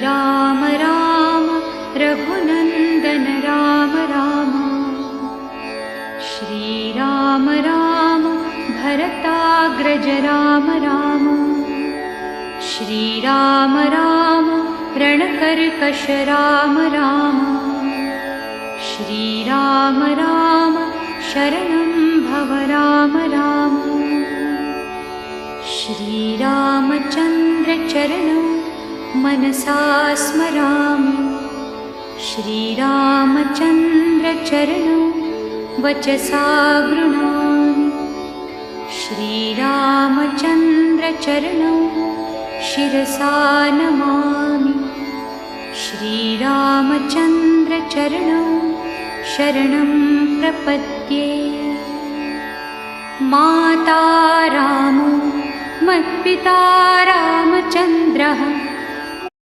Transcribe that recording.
राम राम रघुनंदन राम राम। श्रीराम राम भरताग्रज राम राम। श्रीराम राम रणकर्कश राम राम। श्रीराम राम शरणं भव राम राम। श्रीरामचन्द्र चरणं मनसा स्मरामि। श्रीरामचन्द्र चरणं वचसा गृह्णामि। श्रीरामचन्द्र चरणं शिरसा नमामि। श्रीरामचन्द्र चरणं शरणं प्रपद्ये। माता रामो मत्पिता रामचन्द्रः